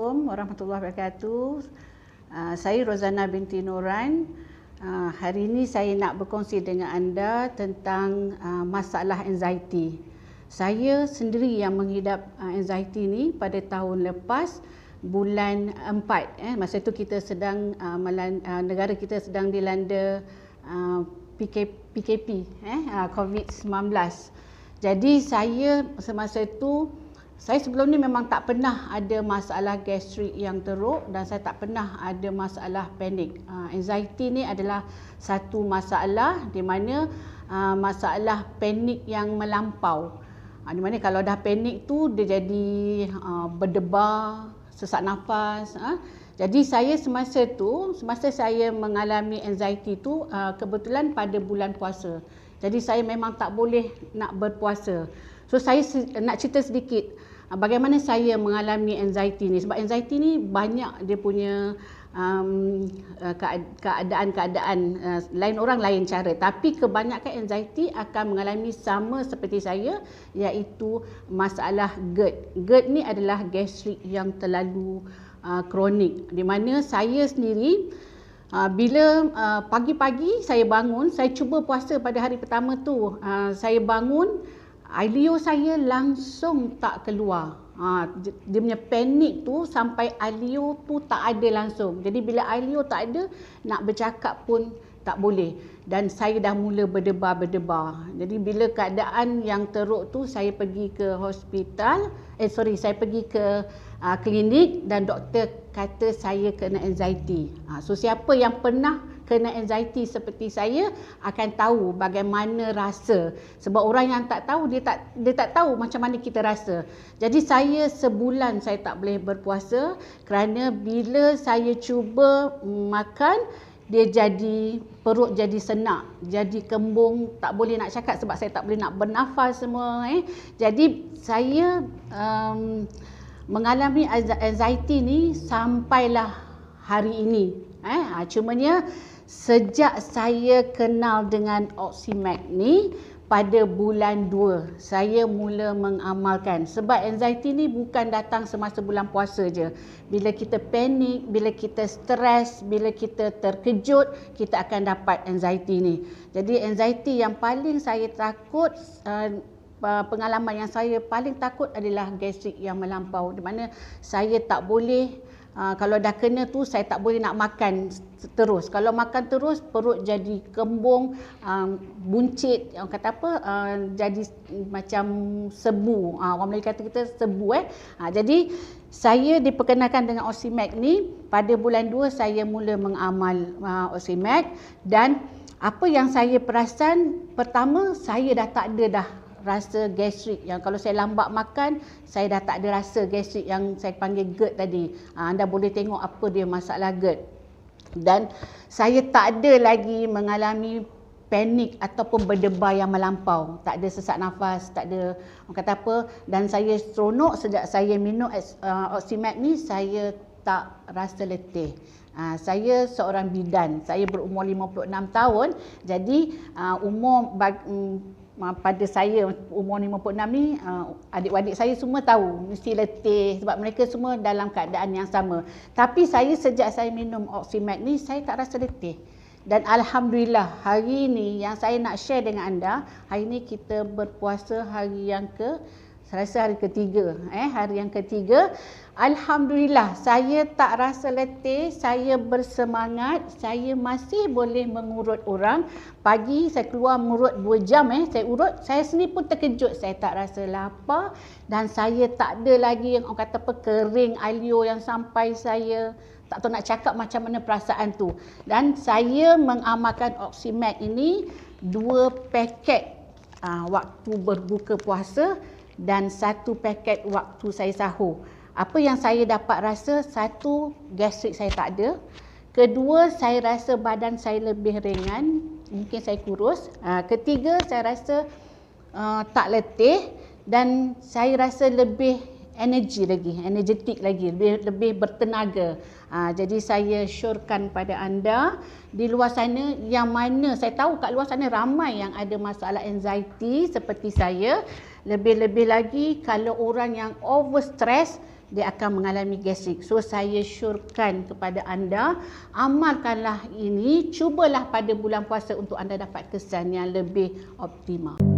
Assalamualaikum warahmatullahi wabarakatuh. Saya Rozana binti Noran. Hari ini saya nak berkongsi dengan anda tentang masalah anxiety. Saya sendiri yang mengidap anxiety ni pada tahun lepas, bulan 4. Masa itu kita sedang negara kita sedang dilanda PKP, COVID-19. Jadi saya semasa itu, saya sebelum ni memang tak pernah ada masalah gastrik yang teruk dan saya tak pernah ada masalah panik. Anxiety ni adalah satu masalah di mana masalah panik yang melampau. Di mana kalau dah panik tu dia jadi berdebar, sesak nafas. Jadi saya semasa saya mengalami anxiety tu kebetulan pada bulan puasa. Jadi saya memang tak boleh nak berpuasa. So saya nak cerita sedikit bagaimana saya mengalami anxiety ni. Sebab anxiety ni banyak dia punya keadaan-keadaan, lain orang lain cara. Tapi kebanyakan anxiety akan mengalami sama seperti saya, iaitu masalah GERD. GERD ni adalah gastrik yang terlalu kronik. Di mana saya sendiri bila pagi-pagi saya bangun, saya cuba puasa pada hari pertama tu, saya bangun, ailio saya langsung tak keluar. Dia punya panik tu sampai ailio tu tak ada langsung. Jadi bila ailio tak ada, nak bercakap pun tak boleh. Dan saya dah mula berdebar-berdebar. Jadi bila keadaan yang teruk tu, saya pergi ke hospital, saya pergi ke klinik dan doktor kata saya kena anxiety. So siapa yang pernah kena anxiety seperti saya akan tahu bagaimana rasa. Sebab orang yang tak tahu, dia tak tahu macam mana kita rasa. Jadi saya sebulan saya tak boleh berpuasa kerana bila saya cuba makan, dia jadi perut jadi senak, jadi kembung, tak boleh nak cakap sebab saya tak boleh nak bernafas semua. Jadi saya mengalami anxiety ni sampailah hari ini. Cumanya sejak saya kenal dengan Oximac ni pada bulan 2, saya mula mengamalkan. Sebab anxiety ni bukan datang semasa bulan puasa je. Bila kita panik, bila kita stres, bila kita terkejut, kita akan dapat anxiety ni. Jadi anxiety yang paling saya takut, pengalaman yang saya paling takut adalah gastrik yang melampau. Di mana saya tak boleh, kalau dah kena tu saya tak boleh nak makan terus. Kalau makan terus perut jadi kembung, buncit, orang kata apa, jadi macam sebu. Orang Melayu kata kita sebu. Jadi saya diperkenalkan dengan Oximac ni pada bulan 2, saya mula mengamal Oximac. Dan apa yang saya perasan, pertama saya dah tak ada dah rasa gastrik yang kalau saya lambat makan, saya dah tak ada rasa gastrik yang saya panggil GERD tadi. Anda boleh tengok apa dia masalah GERD. Dan saya tak ada lagi mengalami panik ataupun berdebar yang melampau. Tak ada sesak nafas, tak ada orang kata apa. Dan saya seronok sejak saya minum Oximac ni, saya tak rasa letih. Saya seorang bidan. Saya berumur 56 tahun. Jadi umur pada saya umur 56 ni, adik-adik saya semua tahu mesti letih sebab mereka semua dalam keadaan yang sama. Tapi saya sejak saya minum Oximac ni, saya tak rasa letih. Dan alhamdulillah hari ni yang saya nak share dengan anda, hari ni kita berpuasa hari yang saya rasa hari ketiga. Hari yang ketiga, alhamdulillah saya tak rasa letih, saya bersemangat, saya masih boleh mengurut orang. Pagi saya keluar mengurut 2 jam, saya urut, saya sendiri pun terkejut, saya tak rasa lapar dan saya tak ada lagi yang orang kata apa, kering ailio yang sampai saya tak tahu nak cakap macam mana perasaan tu. Dan saya mengamalkan Oximac ini 2 paket waktu berbuka puasa dan 1 paket waktu saya sahur. Apa yang saya dapat rasa, 1, gastrik saya tak ada. Kedua, saya rasa badan saya lebih ringan, mungkin saya kurus. Ketiga, saya rasa tak letih dan saya rasa lebih energetik lagi, lebih bertenaga. Jadi saya syorkan pada anda di luar sana yang mana saya tahu kat luar sana ramai yang ada masalah anxiety seperti saya. Lebih-lebih lagi kalau orang yang over stress, dia akan mengalami gastrik. So saya syorkan kepada anda, amalkanlah ini, cubalah pada bulan puasa untuk anda dapat kesan yang lebih optimal.